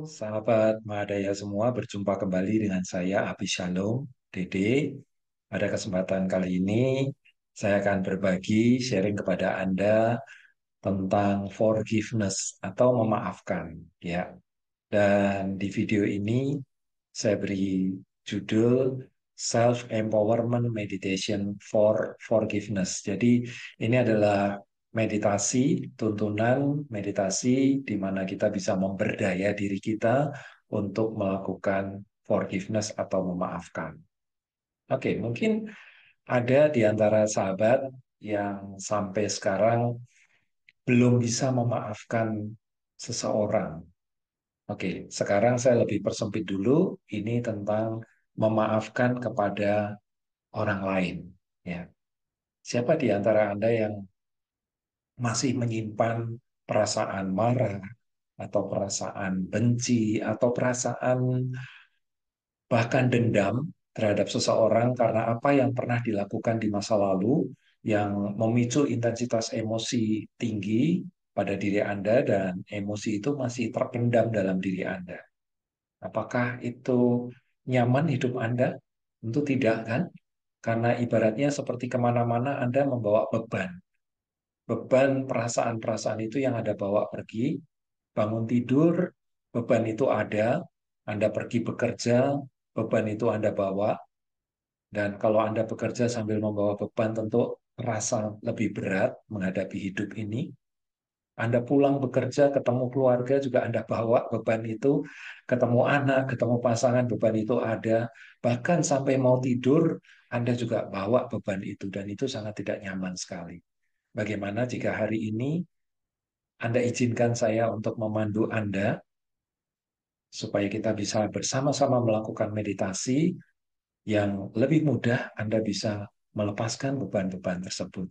sahabat Mahadaya semua, berjumpa kembali dengan saya Abi Shalom, Dede. Pada kesempatan kali ini, saya akan berbagi sharing kepada Anda tentang forgiveness atau memaafkan, ya. Dan di video ini saya beri judul Self Empowerment Meditation for Forgiveness. Jadi ini adalah meditasi, tuntunan meditasi di mana kita bisa memberdaya diri kita untuk melakukan forgiveness atau memaafkan. Oke, mungkin ada di antara sahabat yang sampai sekarang belum bisa memaafkan seseorang. Oke, sekarang saya lebih persempit dulu. Ini tentang memaafkan kepada orang lain. Ya, siapa di antara Anda yang masih menyimpan perasaan marah atau perasaan benci atau perasaan bahkan dendam terhadap seseorang karena apa yang pernah dilakukan di masa lalu yang memicu intensitas emosi tinggi pada diri Anda dan emosi itu masih terpendam dalam diri Anda? Apakah itu nyaman hidup Anda? Tentu tidak, kan? Karena ibaratnya seperti kemana-mana Anda membawa beban. Beban perasaan-perasaan itu yang Anda bawa pergi, bangun tidur, beban itu ada, Anda pergi bekerja, beban itu Anda bawa, dan kalau Anda bekerja sambil membawa beban tentu terasa lebih berat menghadapi hidup ini. Anda pulang bekerja, ketemu keluarga juga Anda bawa beban itu, ketemu anak, ketemu pasangan, beban itu ada. Bahkan sampai mau tidur, Anda juga bawa beban itu, dan itu sangat tidak nyaman sekali. Bagaimana jika hari ini Anda izinkan saya untuk memandu Anda, supaya kita bisa bersama-sama melakukan meditasi yang lebih mudah Anda bisa melepaskan beban-beban tersebut.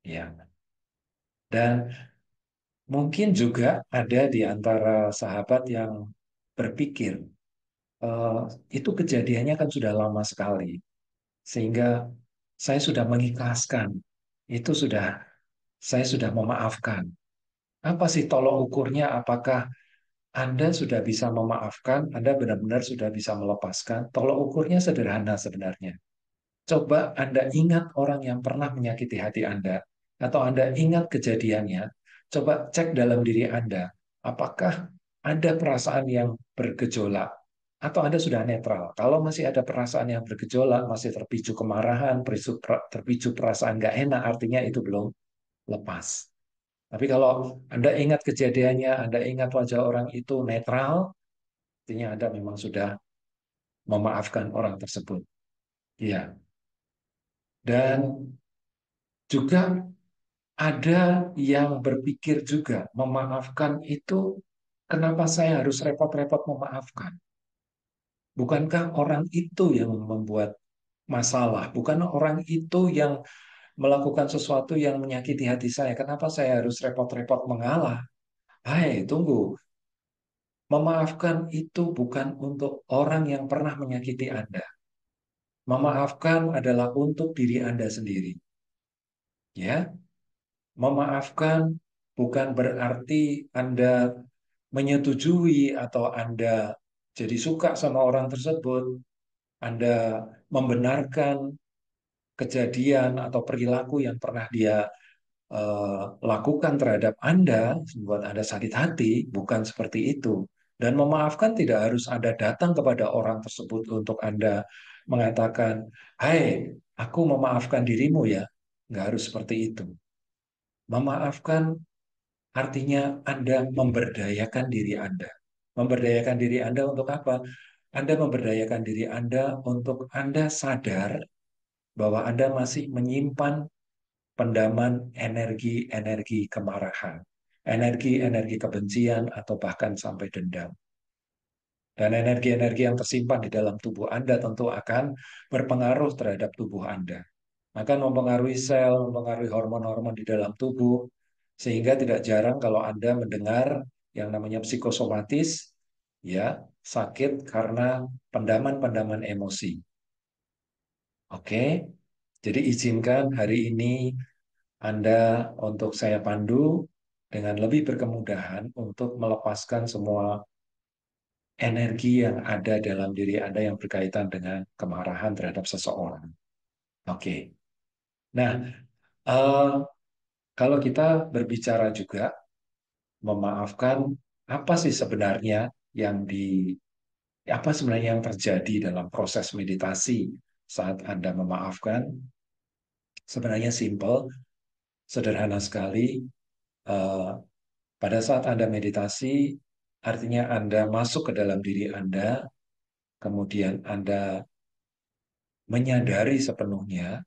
Ya. Dan mungkin juga ada di antara sahabat yang berpikir, "Eh, itu kejadiannya kan sudah lama sekali, sehingga saya sudah mengikhlaskan, itu sudah saya sudah memaafkan." Apa sih tolok ukurnya? Apakah Anda sudah bisa memaafkan? Anda benar-benar sudah bisa melepaskan? Tolok ukurnya sederhana sebenarnya. Coba Anda ingat orang yang pernah menyakiti hati Anda, atau Anda ingat kejadiannya. Coba cek dalam diri Anda, apakah ada perasaan yang bergejolak, atau Anda sudah netral. Kalau masih ada perasaan yang bergejolak, masih terpicu kemarahan, terpicu perasaan nggak enak, artinya itu belum lepas. Tapi kalau Anda ingat kejadiannya, Anda ingat wajah orang itu netral, artinya Anda memang sudah memaafkan orang tersebut. Iya. Dan juga ada yang berpikir juga, memaafkan itu, kenapa saya harus repot-repot memaafkan? Bukankah orang itu yang membuat masalah? Bukan orang itu yang melakukan sesuatu yang menyakiti hati saya. Kenapa saya harus repot-repot mengalah? Hai, tunggu. Memaafkan itu bukan untuk orang yang pernah menyakiti Anda. Memaafkan adalah untuk diri Anda sendiri. Ya, memaafkan bukan berarti Anda menyetujui atau Anda jadi suka sama orang tersebut, Anda membenarkan kejadian atau perilaku yang pernah dia lakukan terhadap Anda, membuat Anda sakit hati, bukan seperti itu. Dan memaafkan tidak harus Anda datang kepada orang tersebut untuk Anda mengatakan, "Hai, aku memaafkan dirimu ya." Nggak harus seperti itu. Memaafkan artinya Anda memberdayakan diri Anda. Memberdayakan diri Anda untuk apa? Anda memberdayakan diri Anda untuk Anda sadar bahwa Anda masih menyimpan pendaman energi-energi kemarahan, energi-energi kebencian, atau bahkan sampai dendam. Dan energi-energi yang tersimpan di dalam tubuh Anda tentu akan berpengaruh terhadap tubuh Anda. Akan mempengaruhi sel, mempengaruhi hormon-hormon di dalam tubuh, sehingga tidak jarang kalau Anda mendengar yang namanya psikosomatis, ya, sakit karena pendaman-pendaman emosi. Oke, jadi izinkan hari ini Anda untuk saya pandu dengan lebih berkemudahan untuk melepaskan semua energi yang ada dalam diri Anda yang berkaitan dengan kemarahan terhadap seseorang. Oke. Nah, eh, kalau kita berbicara juga memaafkan, apa sih sebenarnya yang apa sebenarnya yang terjadi dalam proses meditasi saat Anda memaafkan? Sebenarnya simple, sederhana sekali. Eh, Pada saat Anda meditasi, artinya Anda masuk ke dalam diri Anda, kemudian Anda menyadari sepenuhnya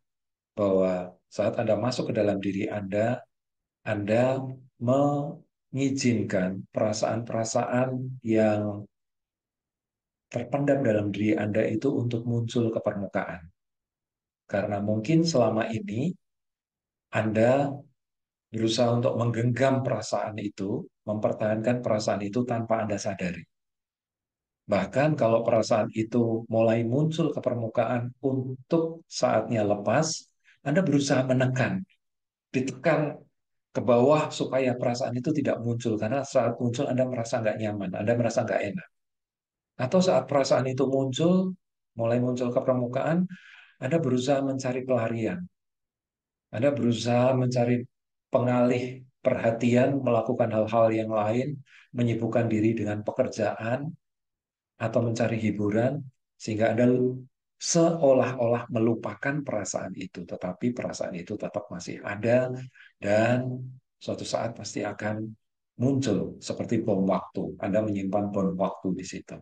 bahwa saat Anda masuk ke dalam diri Anda mengizinkan perasaan-perasaan yang terpendam dalam diri Anda itu untuk muncul ke permukaan. Karena mungkin selama ini Anda berusaha untuk menggenggam perasaan itu, mempertahankan perasaan itu tanpa Anda sadari. Bahkan kalau perasaan itu mulai muncul ke permukaan untuk saatnya lepas, Anda berusaha menekan, ditekan ke bawah supaya perasaan itu tidak muncul. Karena saat muncul Anda merasa nggak nyaman, Anda merasa nggak enak. Atau saat perasaan itu muncul, mulai muncul ke permukaan, Anda berusaha mencari pelarian. Anda berusaha mencari pengalih perhatian, melakukan hal-hal yang lain, menyibukkan diri dengan pekerjaan, atau mencari hiburan, sehingga Anda seolah-olah melupakan perasaan itu. Tetapi perasaan itu tetap masih ada, dan suatu saat pasti akan muncul seperti bom waktu. Anda menyimpan bom waktu di situ.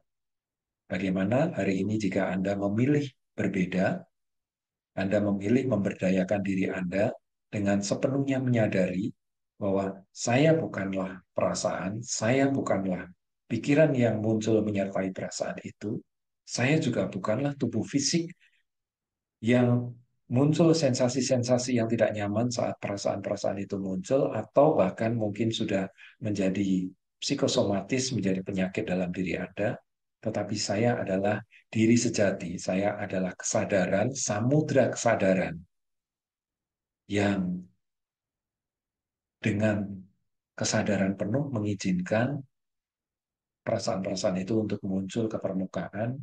Bagaimana hari ini jika Anda memilih berbeda, Anda memilih memberdayakan diri Anda dengan sepenuhnya menyadari bahwa saya bukanlah perasaan, saya bukanlah pikiran yang muncul menyertai perasaan itu, saya juga bukanlah tubuh fisik yang muncul sensasi-sensasi yang tidak nyaman saat perasaan-perasaan itu muncul, atau bahkan mungkin sudah menjadi psikosomatis, menjadi penyakit dalam diri Anda. Tetapi saya adalah diri sejati, saya adalah kesadaran, samudra kesadaran yang dengan kesadaran penuh mengizinkan perasaan-perasaan itu untuk muncul ke permukaan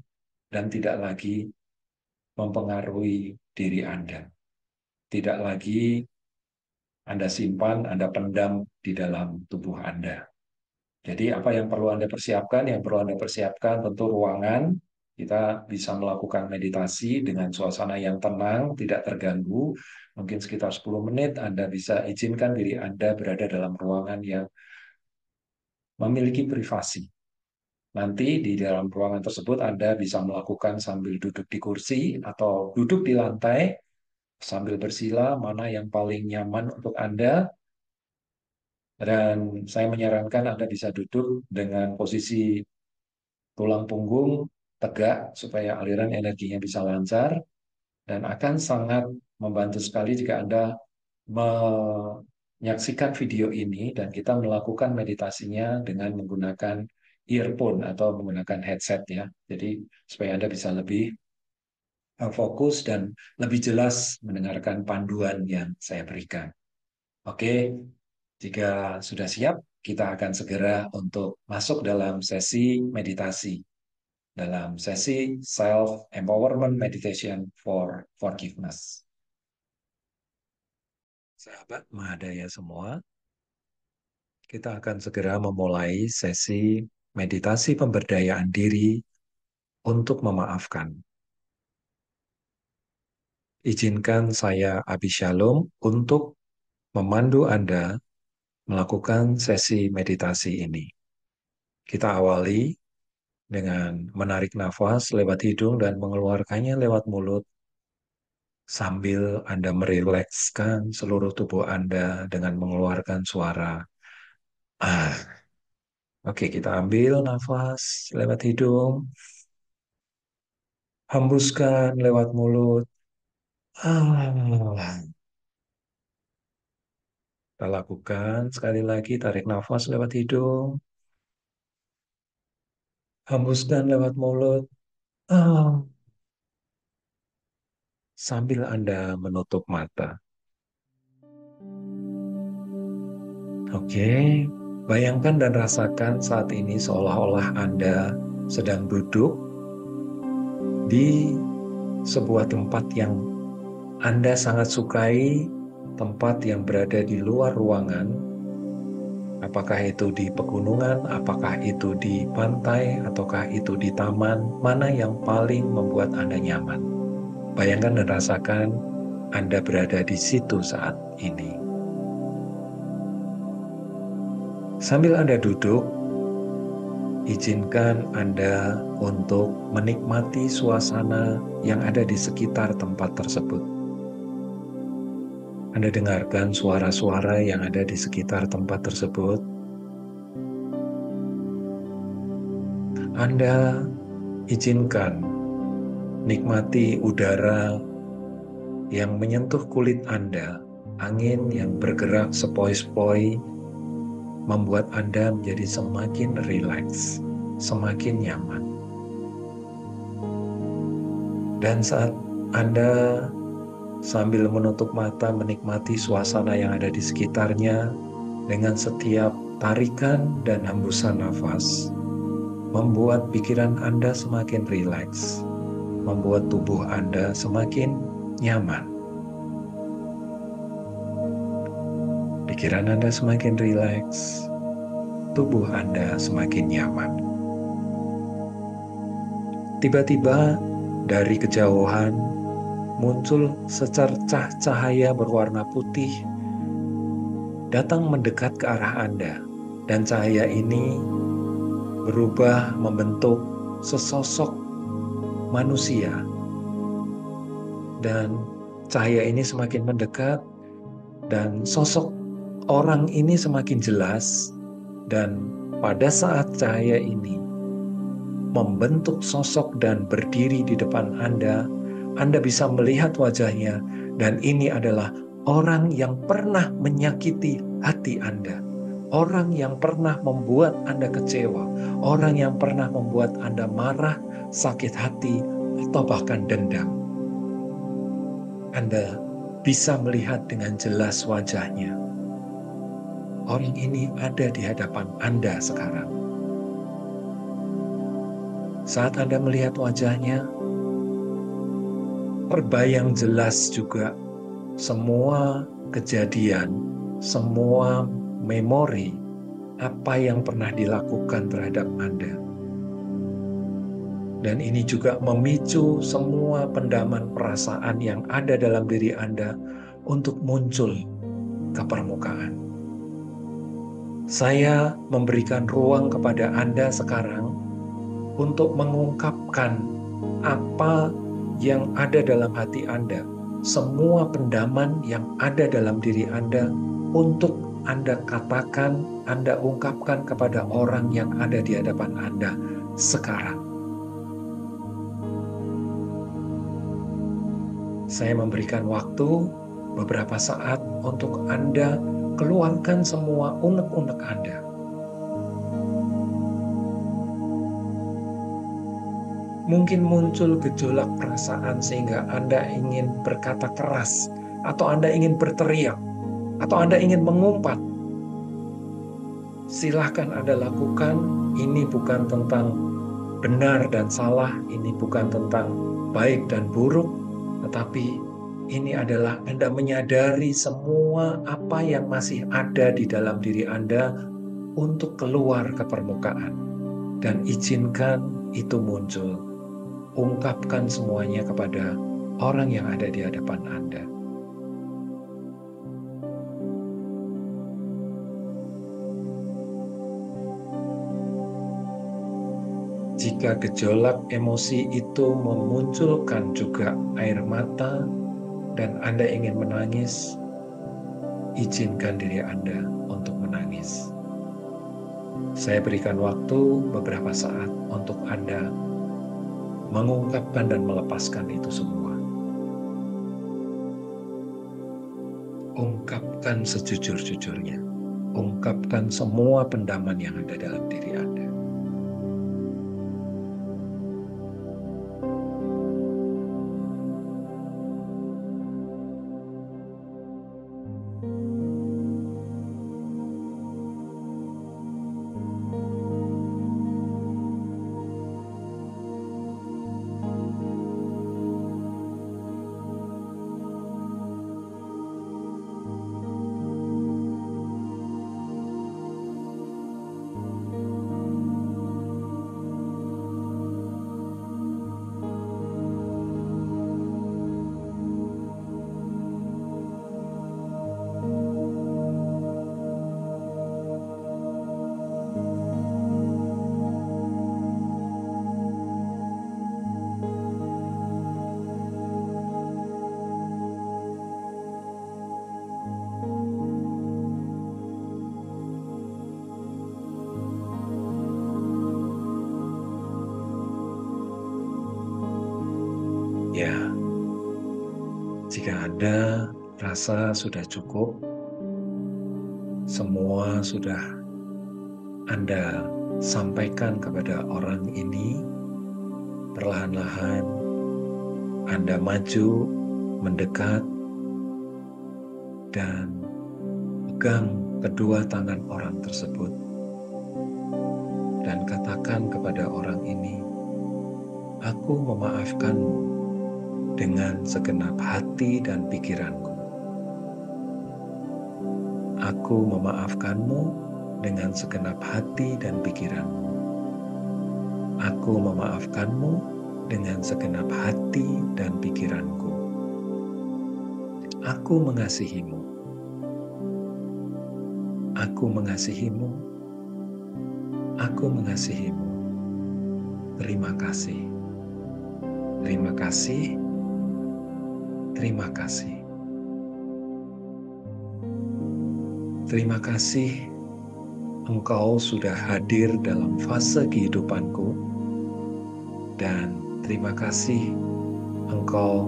dan tidak lagi mempengaruhi diri Anda. Tidak lagi Anda simpan, Anda pendam di dalam tubuh Anda. Jadi apa yang perlu Anda persiapkan? Yang perlu Anda persiapkan tentu ruangan. Kita bisa melakukan meditasi dengan suasana yang tenang, tidak terganggu. Mungkin sekitar 10 menit Anda bisa izinkan diri Anda berada dalam ruangan yang memiliki privasi. Nanti di dalam ruangan tersebut Anda bisa melakukan sambil duduk di kursi atau duduk di lantai sambil bersila, mana yang paling nyaman untuk Anda. Dan saya menyarankan Anda bisa duduk dengan posisi tulang punggung tegak supaya aliran energinya bisa lancar, dan akan sangat membantu sekali jika Anda menyaksikan video ini dan kita melakukan meditasinya dengan menggunakan earphone atau menggunakan headset ya. Jadi supaya Anda bisa lebih fokus dan lebih jelas mendengarkan panduan yang saya berikan. Oke, jika sudah siap, kita akan segera untuk masuk dalam sesi meditasi, dalam sesi Self Empowerment Meditation for Forgiveness. Sahabat Mahadaya semua, kita akan segera memulai sesi meditasi pemberdayaan diri untuk memaafkan. Izinkan saya, Abi Shalom, untuk memandu Anda melakukan sesi meditasi ini. Kita awali dengan menarik nafas lewat hidung dan mengeluarkannya lewat mulut sambil Anda merilekskan seluruh tubuh Anda dengan mengeluarkan suara ah. Oke, kita ambil nafas lewat hidung, hembuskan lewat mulut. Ah. Kita lakukan sekali lagi, tarik nafas lewat hidung, hembuskan lewat mulut. Ah. Sambil Anda menutup mata. Oke, bayangkan dan rasakan saat ini seolah-olah Anda sedang duduk di sebuah tempat yang Anda sangat sukai, tempat yang berada di luar ruangan, apakah itu di pegunungan, apakah itu di pantai, ataukah itu di taman, mana yang paling membuat Anda nyaman? Bayangkan dan rasakan Anda berada di situ saat ini. Sambil Anda duduk, izinkan Anda untuk menikmati suasana yang ada di sekitar tempat tersebut. Anda dengarkan suara-suara yang ada di sekitar tempat tersebut. Anda izinkan nikmati udara yang menyentuh kulit Anda, angin yang bergerak sepoi-sepoi, membuat Anda menjadi semakin rileks, semakin nyaman. Dan saat Anda sambil menutup mata menikmati suasana yang ada di sekitarnya, dengan setiap tarikan dan hembusan nafas, membuat pikiran Anda semakin rileks, membuat tubuh Anda semakin nyaman. Pikiran Anda semakin rileks, tubuh Anda semakin nyaman. Tiba-tiba dari kejauhan muncul secercah cahaya berwarna putih datang mendekat ke arah Anda, dan cahaya ini berubah membentuk sesosok manusia. Dan cahaya ini semakin mendekat, dan sosok orang ini semakin jelas. Dan pada saat cahaya ini membentuk sosok dan berdiri di depan Anda bisa melihat wajahnya, dan ini adalah orang yang pernah menyakiti hati Anda. Orang yang pernah membuat Anda kecewa, orang yang pernah membuat Anda marah, sakit hati, atau bahkan dendam. Anda bisa melihat dengan jelas wajahnya. Orang ini ada di hadapan Anda sekarang. Saat Anda melihat wajahnya, terbayang jelas juga semua kejadian, semua memori, apa yang pernah dilakukan terhadap Anda. Dan ini juga memicu semua pendaman perasaan yang ada dalam diri Anda untuk muncul ke permukaan. Saya memberikan ruang kepada Anda sekarang untuk mengungkapkan apa yang ada dalam hati Anda, semua pendaman yang ada dalam diri Anda, untuk Anda katakan, Anda ungkapkan kepada orang yang ada di hadapan Anda sekarang. Saya memberikan waktu beberapa saat untuk Anda keluarkan semua unek-unek Anda. Mungkin muncul gejolak perasaan sehingga Anda ingin berkata keras, atau Anda ingin berteriak, atau Anda ingin mengumpat. Silahkan Anda lakukan. Ini bukan tentang benar dan salah, ini bukan tentang baik dan buruk, tetapi ini adalah Anda menyadari semua apa yang masih ada di dalam diri Anda untuk keluar ke permukaan. Dan izinkan itu muncul. Ungkapkan semuanya kepada orang yang ada di hadapan Anda. Jika gejolak emosi itu memunculkan juga air mata dan Anda ingin menangis, izinkan diri Anda untuk menangis. Saya berikan waktu beberapa saat untuk Anda mengungkapkan dan melepaskan itu semua. Ungkapkan sejujur-jujurnya. Ungkapkan semua pendaman yang ada dalam diri Anda. Ya, jika Anda rasa sudah cukup, semua sudah Anda sampaikan kepada orang ini, perlahan-lahan Anda maju, mendekat, dan pegang kedua tangan orang tersebut dan katakan kepada orang ini, "Aku memaafkanmu dengan segenap hati dan pikiranku. Aku memaafkanmu dengan segenap hati dan pikiranmu. Aku memaafkanmu dengan segenap hati dan pikiranku. Aku mengasihimu. Aku mengasihimu. Aku mengasihimu. Terima kasih. Terima kasih. Terima kasih. Terima kasih Engkau sudah hadir dalam fase kehidupanku, dan terima kasih Engkau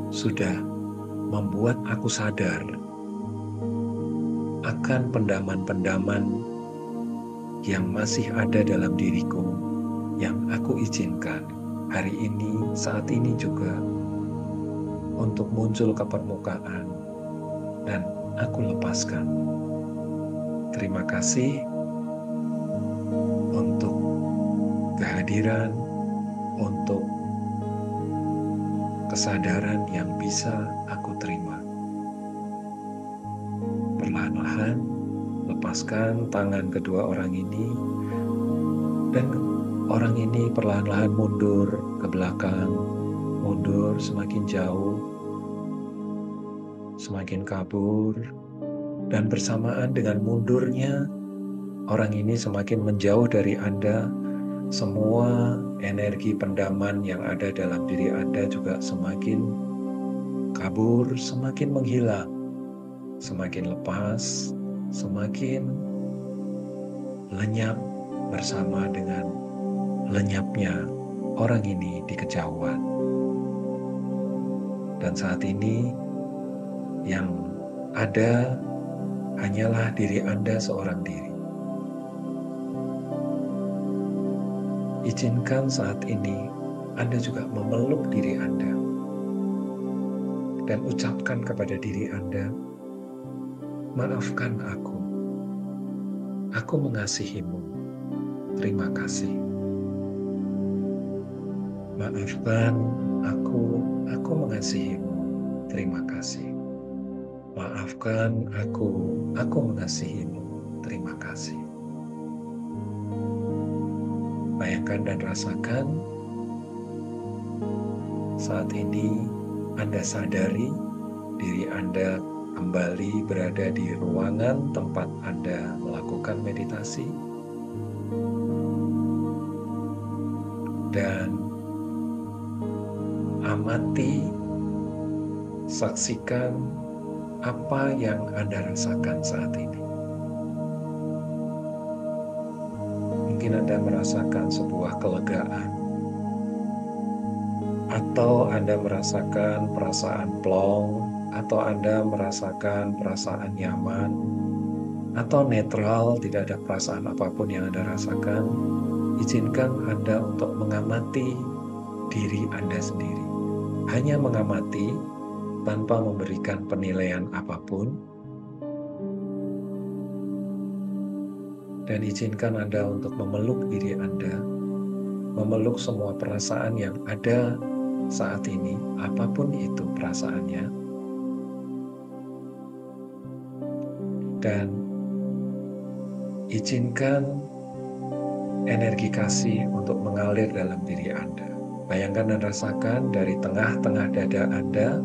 sudah membuat aku sadar akan pendaman-pendaman yang masih ada dalam diriku yang aku izinkan hari ini, saat ini juga untuk muncul ke permukaan dan aku lepaskan. Terima kasih untuk kehadiran, untuk kesadaran yang bisa aku terima. Perlahan-lahan lepaskan tangan kedua orang ini, dan orang ini perlahan-lahan mundur ke belakang, mundur semakin jauh, semakin kabur, dan bersamaan dengan mundurnya, orang ini semakin menjauh dari Anda. Semua energi pendaman yang ada dalam diri Anda juga semakin kabur, semakin menghilang, semakin lepas, semakin lenyap bersama dengan lenyapnya orang ini di kejauhan. Dan saat ini yang ada hanyalah diri Anda seorang diri. Izinkan saat ini Anda juga memeluk diri Anda dan ucapkan kepada diri Anda, "Maafkan aku. Aku mengasihimu. Terima kasih. Maafkan aku mengasihimu. Terima kasih. Maafkan aku mengasihimu. Terima kasih." Bayangkan dan rasakan saat ini Anda sadari diri Anda kembali berada di ruangan tempat Anda melakukan meditasi, dan amati, saksikan apa yang Anda rasakan saat ini. Mungkin Anda merasakan sebuah kelegaan, atau Anda merasakan perasaan plong, atau Anda merasakan perasaan nyaman, atau netral, tidak ada perasaan apapun yang Anda rasakan. Izinkan Anda untuk mengamati diri Anda sendiri. Hanya mengamati tanpa memberikan penilaian apapun. Dan izinkan Anda untuk memeluk diri Anda, memeluk semua perasaan yang ada saat ini, apapun itu perasaannya. Dan izinkan energi kasih untuk mengalir dalam diri Anda. Bayangkan dan rasakan dari tengah-tengah dada Anda,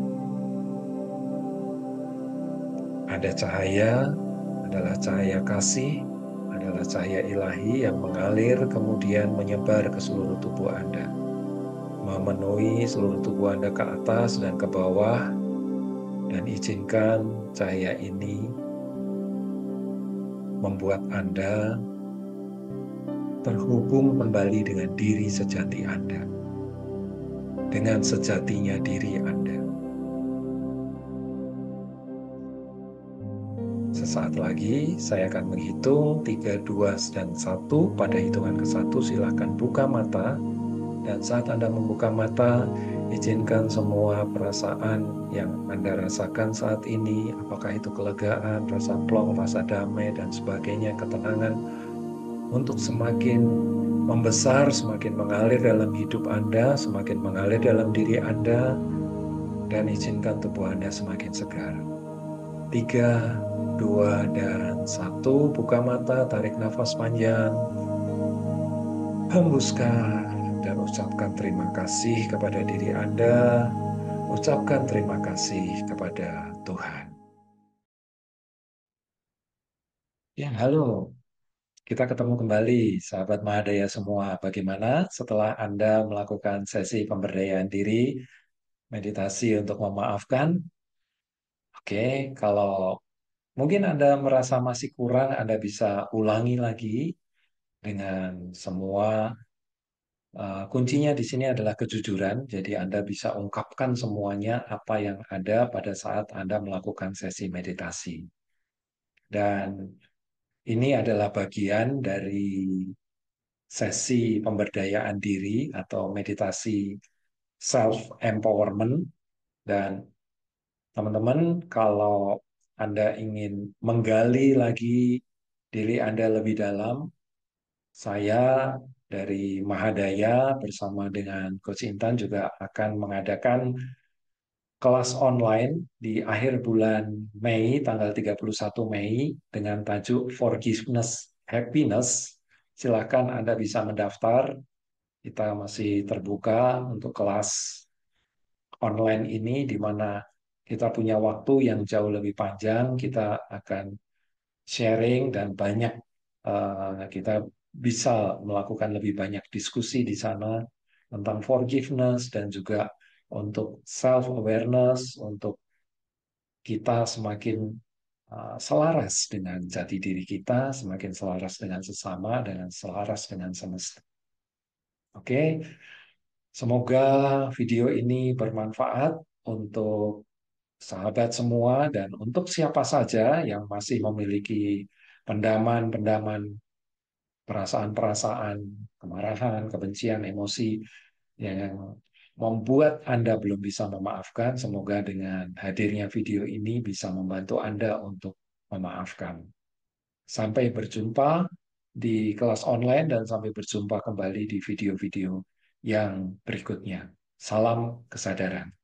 ada cahaya, adalah cahaya kasih, adalah cahaya ilahi yang mengalir kemudian menyebar ke seluruh tubuh Anda, memenuhi seluruh tubuh Anda ke atas dan ke bawah, dan izinkan cahaya ini membuat Anda terhubung kembali dengan diri sejati Anda. dengan sejatinya diri Anda. Sesaat lagi saya akan menghitung 3, 2, dan 1. Pada hitungan ke-1 silakan buka mata. Dan saat Anda membuka mata, izinkan semua perasaan yang Anda rasakan saat ini, apakah itu kelegaan, rasa plong, rasa damai, dan sebagainya, ketenangan, untuk semakin membesar, semakin mengalir dalam hidup Anda, semakin mengalir dalam diri Anda, dan izinkan tubuh Anda semakin segar. 3, 2, dan 1. Buka mata, tarik nafas panjang, hembuskan, dan ucapkan terima kasih kepada diri Anda. Ucapkan terima kasih kepada Tuhan. Ya, halo. Kita ketemu kembali, sahabat Mahadaya semua. Bagaimana setelah Anda melakukan sesi pemberdayaan diri, meditasi untuk memaafkan? Oke, kalau mungkin Anda merasa masih kurang, Anda bisa ulangi lagi dengan semua. Kuncinya di sini adalah kejujuran, jadi Anda bisa ungkapkan semuanya apa yang ada pada saat Anda melakukan sesi meditasi. Dan ini adalah bagian dari sesi pemberdayaan diri atau meditasi self-empowerment. Dan teman-teman, kalau Anda ingin menggali lagi diri Anda lebih dalam, saya dari Mahadaya bersama dengan Coach Intan juga akan mengadakan kelas online di akhir bulan Mei, tanggal 31 Mei, dengan tajuk Forgiveness Happiness. Silakan Anda bisa mendaftar. Kita masih terbuka untuk kelas online ini, di mana kita punya waktu yang jauh lebih panjang. Kita akan sharing dan banyak, kita bisa melakukan lebih banyak diskusi di sana tentang forgiveness dan juga untuk self awareness, untuk kita semakin selaras dengan jati diri kita, semakin selaras dengan sesama, dan selaras dengan semesta. Oke, semoga video ini bermanfaat untuk sahabat semua dan untuk siapa saja yang masih memiliki pendaman-pendaman, perasaan-perasaan, kemarahan, kebencian, emosi yang membuat Anda belum bisa memaafkan. Semoga dengan hadirnya video ini bisa membantu Anda untuk memaafkan. Sampai berjumpa di kelas online dan sampai berjumpa kembali di video-video yang berikutnya. Salam kesadaran.